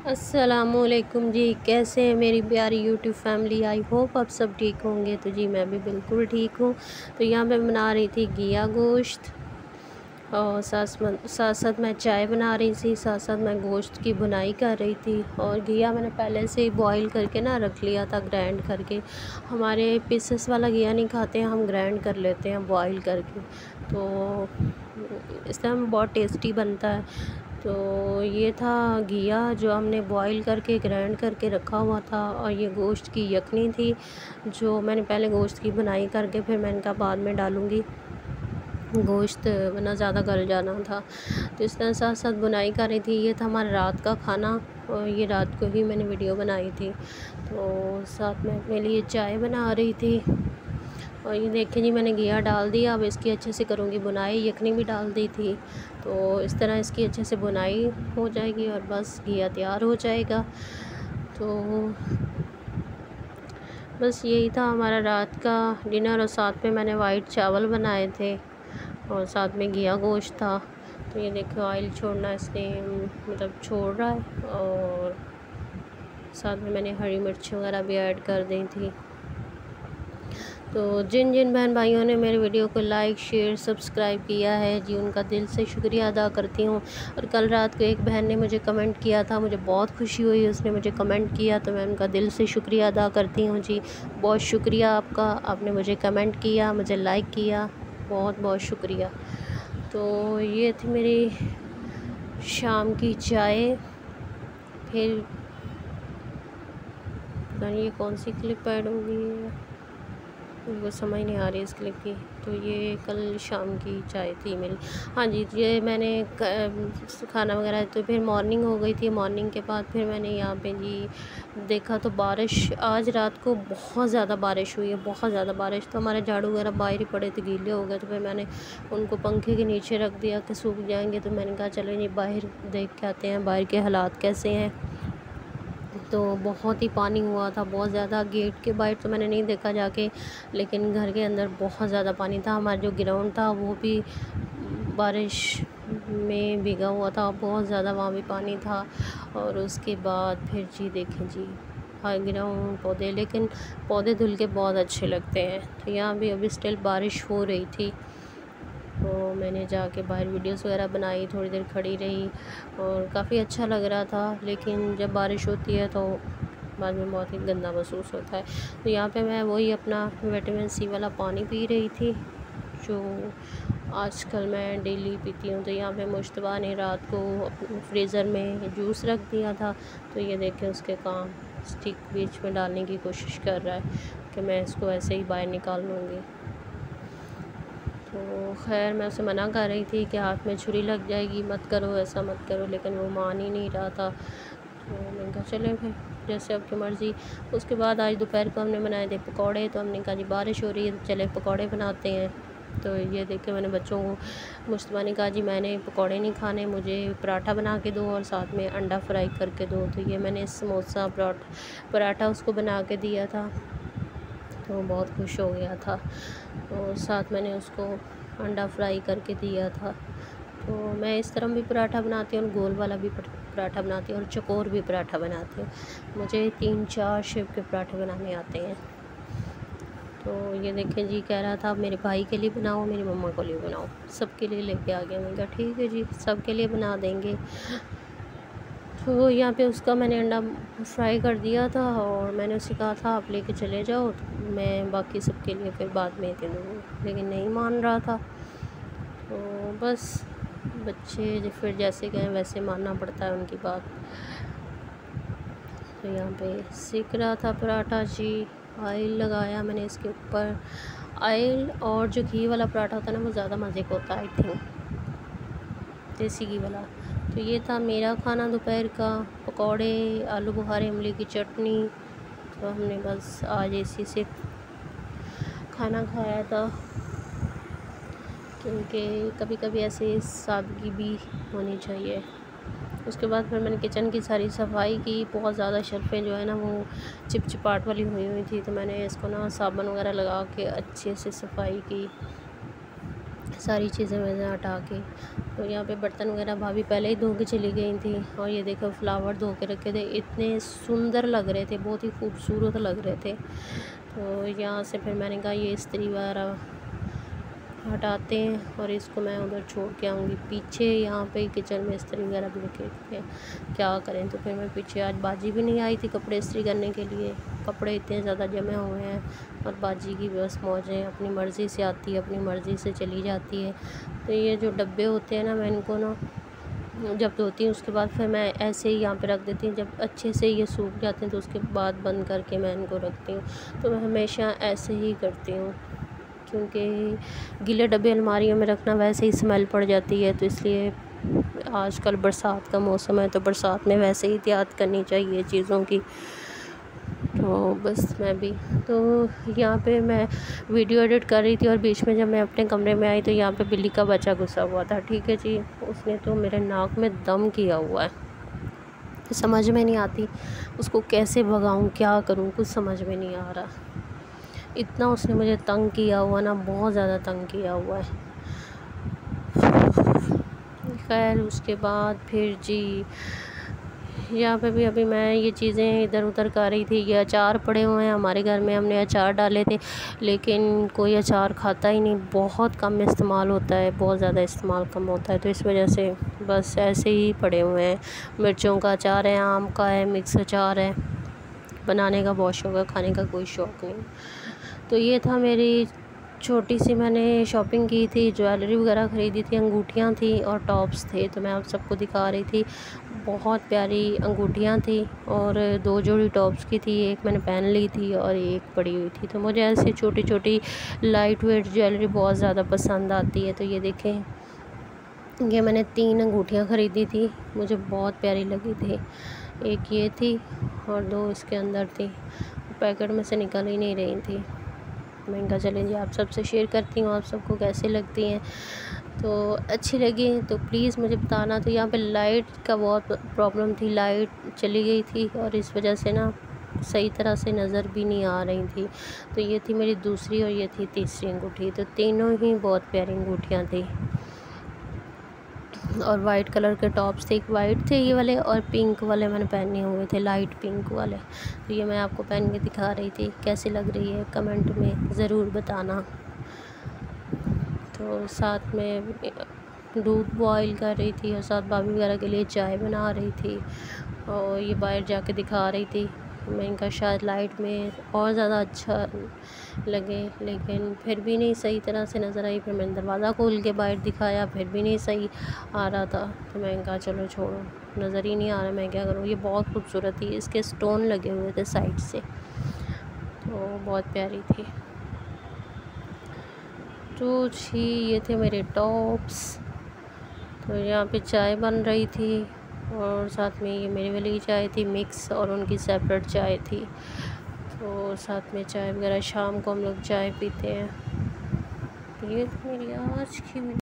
अस्सलामुअलैकुम जी, कैसे हैं मेरी प्यारी यूट्यूब फैमिली। आई होप आप सब ठीक होंगे। तो जी मैं भी बिल्कुल ठीक हूँ। तो यहाँ पे बना रही थी घिया गोश्त और साथ साथ मैं चाय बना रही थी, साथ साथ मैं गोश्त की बुनाई कर रही थी। और घिया मैंने पहले से ही बॉईल करके ना रख लिया था, ग्राइंड करके। हमारे पीसेस वाला घिया नहीं खाते हैं, हम ग्राइंड कर लेते हैं बॉईल करके, तो इस तरह बहुत टेस्टी बनता है। तो ये था घिया जो हमने बॉईल करके ग्राइंड करके रखा हुआ था, और ये गोश्त की यखनी थी जो मैंने पहले गोश्त की बुनाई करके फिर मैंने कहा बाद में डालूँगी, गोश्त वरना ज़्यादा गल जाना था। तो इस तरह साथ साथ बुनाई कर रही थी। ये था हमारा रात का खाना, और ये रात को ही मैंने वीडियो बनाई थी। तो साथ में अपने लिए चाय बना रही थी। और ये देखिए जी, मैंने घिया डाल दिया। अब इसकी अच्छे से करूँगी बुनाई। यखनी भी डाल दी थी, तो इस तरह इसकी अच्छे से बुनाई हो जाएगी और बस घिया तैयार हो जाएगा। तो बस यही था हमारा रात का डिनर। और साथ में मैंने वाइट चावल बनाए थे और साथ में घिया गोश्त था। तो ये देखो ऑयल छोड़ना इसने मतलब छोड़ रहा है, और साथ में मैंने हरी मिर्च वगैरह भी ऐड कर दी थी। तो जिन जिन बहन भाइयों ने मेरे वीडियो को लाइक शेयर सब्सक्राइब किया है जी, उनका दिल से शुक्रिया अदा करती हूँ। और कल रात को एक बहन ने मुझे कमेंट किया था, मुझे बहुत खुशी हुई, उसने मुझे कमेंट किया, तो मैं उनका दिल से शुक्रिया अदा करती हूँ जी। बहुत शुक्रिया आपका, आपने मुझे कमेंट किया, मुझे लाइक किया, बहुत बहुत शुक्रिया। तो ये थी मेरी शाम की चाय। फिर पता नहीं ये कौन सी क्लिप ऐड होगी, मुझे समझ नहीं आ रही इस क्लिप की। तो ये कल शाम की चाय थी मेरी। हाँ जी, ये मैंने खाना वगैरह, तो फिर मॉर्निंग हो गई थी। मॉर्निंग के बाद फिर मैंने यहाँ पे जी देखा तो बारिश, आज रात को बहुत ज़्यादा बारिश हुई है, बहुत ज़्यादा बारिश। तो हमारे झाड़ू वगैरह बाहर ही पड़े थे, गीले हो गए। तो फिर मैंने उनको पंखे के नीचे रख दिया कि सूख जाएंगे। तो मैंने कहा चलो जी बाहर देख के आते हैं बाहर के हालात कैसे हैं। तो बहुत ही पानी हुआ था, बहुत ज़्यादा। गेट के बाहर तो मैंने नहीं देखा जाके, लेकिन घर के अंदर बहुत ज़्यादा पानी था। हमारा जो ग्राउंड था वो भी बारिश में भीगा हुआ था, बहुत ज़्यादा वहाँ भी पानी था। और उसके बाद फिर जी देखें जी, हाँ ग्राउंड पौधे, लेकिन पौधे धुल के बहुत अच्छे लगते हैं। तो यहाँ भी अभी स्टिल बारिश हो रही थी। तो मैंने जाके बाहर वीडियोस वगैरह बनाई, थोड़ी देर खड़ी रही और काफ़ी अच्छा लग रहा था। लेकिन जब बारिश होती है तो बाद में बहुत ही गंदा महसूस होता है। तो यहाँ पे मैं वही अपना विटामिन सी वाला पानी पी रही थी जो आजकल मैं डेली पीती हूँ। तो यहाँ पे मुश्तबा ने रात को फ्रीज़र में जूस रख दिया था। तो ये देखें उसके काम स्टिक बीच में डालने की कोशिश कर रहा है कि मैं इसको ऐसे ही बाहर निकाल लूँगी। तो खैर मैं उसे मना कर रही थी कि हाथ में छुरी लग जाएगी, मत करो, ऐसा मत करो, लेकिन वो मान ही नहीं रहा था। तो मैंने कहा चले फिर जैसे आपकी मर्ज़ी। उसके बाद आज दोपहर को हमने बनाए थे पकौड़े। तो हमने कहा जी बारिश हो रही है तो चले पकौड़े बनाते हैं। तो ये देख के मैंने बच्चों को, मुश्तबा ने कहा जी मैंने पकौड़े नहीं खाने, मुझे पराठा बना के दो और साथ में अंडा फ्राई करके दो। तो ये मैंने समोसा पराठा उसको बना के दिया था, तो बहुत खुश हो गया था। और साथ मैंने उसको अंडा फ्राई करके दिया था। तो मैं इस तरह भी पराठा बनाती हूँ और गोल वाला भी पराठा बनाती हूँ और चकोर भी पराठा बनाती हूँ। मुझे 3-4 शेप के पराठे बनाने आते हैं। तो ये देखें जी, कह रहा था मेरे भाई के लिए बनाओ, मेरी मम्मा को लिए बनाओ, सबके लिए लेके आ गया। मैंने कहा ठीक है जी, सबके लिए बना देंगे। तो यहाँ पे उसका मैंने अंडा फ्राई कर दिया था और मैंने उसे कहा था आप लेके चले जाओ, तो मैं बाकी सबके लिए फिर बाद में दे दूँगी, लेकिन नहीं मान रहा था। तो बस बच्चे फिर जैसे गए वैसे मानना पड़ता है उनकी बात। तो यहाँ पे सेक रहा था पराठा जी, ऑयल लगाया मैंने इसके ऊपर। ऑयल और जो घी वाला पराठा होता है ना वो ज़्यादा मज़े का होता है आई थिंक, देसी घी वाला। तो ये था मेरा खाना दोपहर का, पकौड़े, आलू बुखारे, इमली की चटनी। तो हमने बस आज इसी से खाना खाया था, क्योंकि कभी कभी ऐसे सादगी भी होनी चाहिए। उसके बाद फिर मैंने किचन की सारी सफाई की। बहुत ज़्यादा शर्फ़ें जो है ना वो चिपचिपाहट वाली हुई थी, तो मैंने इसको ना साबुन वगैरह लगा के अच्छे से सफाई की, सारी चीज़ें मैंने हटा के। तो यहाँ पे बर्तन वगैरह भाभी पहले ही धो के चली गई थी। और ये देखो फ्लावर धो के रखे थे, इतने सुंदर लग रहे थे, बहुत ही खूबसूरत लग रहे थे। तो यहाँ से फिर मैंने कहा ये इस्त्री वगैरह हटाते हैं और इसको मैं उधर छोड़ के आऊँगी पीछे। यहाँ पे किचन में इस्त्री वगैरह भी रखे थे, क्या करें। तो फिर मैं पीछे, आज बाजी भी नहीं आई थी कपड़े इस्त्री करने के लिए, कपड़े इतने ज़्यादा जमे हुए हैं। और बाजी की बस मौज है, अपनी मर्ज़ी से आती है, अपनी मर्ज़ी से चली जाती है। तो ये जो डब्बे होते हैं ना, मैं इनको ना जब धोती हूँ उसके बाद फिर मैं ऐसे ही यहाँ पे रख देती हूँ। जब अच्छे से ये सूख जाते हैं तो उसके बाद बंद करके मैं इनको रखती हूँ। तो मैं हमेशा ऐसे ही करती हूँ, क्योंकि गीले डब्बे अलमारियों में रखना वैसे ही स्मेल पड़ जाती है। तो इसलिए आजकल बरसात का मौसम है, तो बरसात में वैसे ही एहतियात करनी चाहिए चीज़ों की। तो बस मैं भी तो यहाँ पे मैं वीडियो एडिट कर रही थी और बीच में जब मैं अपने कमरे में आई तो यहाँ पे बिल्ली का बच्चा घुसा हुआ था। ठीक है जी, उसने तो मेरे नाक में दम किया हुआ है। तो समझ में नहीं आती उसको कैसे भगाऊँ, क्या करूँ, कुछ समझ में नहीं आ रहा। इतना उसने मुझे तंग किया हुआ ना, बहुत ज़्यादा तंग किया हुआ है। खैर उसके बाद फिर जी यहाँ पे भी अभी मैं ये चीज़ें इधर उधर कर रही थी। ये अचार पड़े हुए हैं हमारे घर में, हमने अचार डाले थे लेकिन कोई अचार खाता ही नहीं, बहुत कम इस्तेमाल होता है, बहुत ज़्यादा इस्तेमाल कम होता है। तो इस वजह से बस ऐसे ही पड़े हुए हैं। मिर्चों का अचार है, आम का है, मिक्स अचार है। बनाने का बहुत शौक़ है, खाने का कोई शौक़ नहीं। तो ये था मेरी छोटी सी मैंने शॉपिंग की थी, ज्वेलरी वगैरह ख़रीदी थी, अंगूठियाँ थी और टॉप्स थे। तो मैं आप सबको दिखा रही थी। बहुत प्यारी अंगूठियाँ थी और 2 जोड़ी टॉप्स की थी, एक मैंने पहन ली थी और एक पड़ी हुई थी। तो मुझे ऐसी छोटी छोटी लाइट वेट ज्वेलरी बहुत ज़्यादा पसंद आती है। तो ये देखें, ये मैंने 3 अंगूठियाँ ख़रीदी थी, मुझे बहुत प्यारी लगी थी। एक ये थी और 2 इसके अंदर थी, पैकेट में से निकल ही नहीं रही थी। मैं कहा चलें जी आप सबसे शेयर करती हूँ, आप सबको कैसे लगती हैं। तो अच्छी लगी तो प्लीज़ मुझे बताना। तो यहाँ पे लाइट का बहुत प्रॉब्लम थी, लाइट चली गई थी और इस वजह से ना सही तरह से नज़र भी नहीं आ रही थी। तो ये थी मेरी दूसरी और ये थी तीसरी अंगूठी। तो तीनों ही बहुत प्यारी अंगूठियाँ थी और वाइट कलर के टॉप्स थे, एक वाइट थे ये वाले और पिंक वाले मैंने पहने हुए थे, लाइट पिंक वाले। तो ये मैं आपको पहन के दिखा रही थी, कैसी लग रही है कमेंट में ज़रूर बताना। तो साथ में दूध बॉईल कर रही थी और साथ भाभी वगैरह के लिए चाय बना रही थी और ये बाहर जाके दिखा रही थी। मैं इनका शायद लाइट में और ज़्यादा अच्छा लगे, लेकिन फिर भी नहीं सही तरह से नज़र आई। फिर मैंने दरवाज़ा खोल के बाहर दिखाया, फिर भी नहीं सही आ रहा था। तो मैंने कहा चलो छोड़ो, नज़र ही नहीं आ रहा, मैं क्या करूँ। ये बहुत खूबसूरत थी, इसके स्टोन लगे हुए थे साइड से, तो बहुत प्यारी थी। तो जी ये थे मेरे टॉप्स। तो यहाँ पे चाय बन रही थी और साथ में ये मेरे वाली चाय थी मिक्स और उनकी सेपरेट चाय थी। तो साथ में चाय वगैरह शाम को हम लोग चाय पीते हैं। तो ये मेरी आज की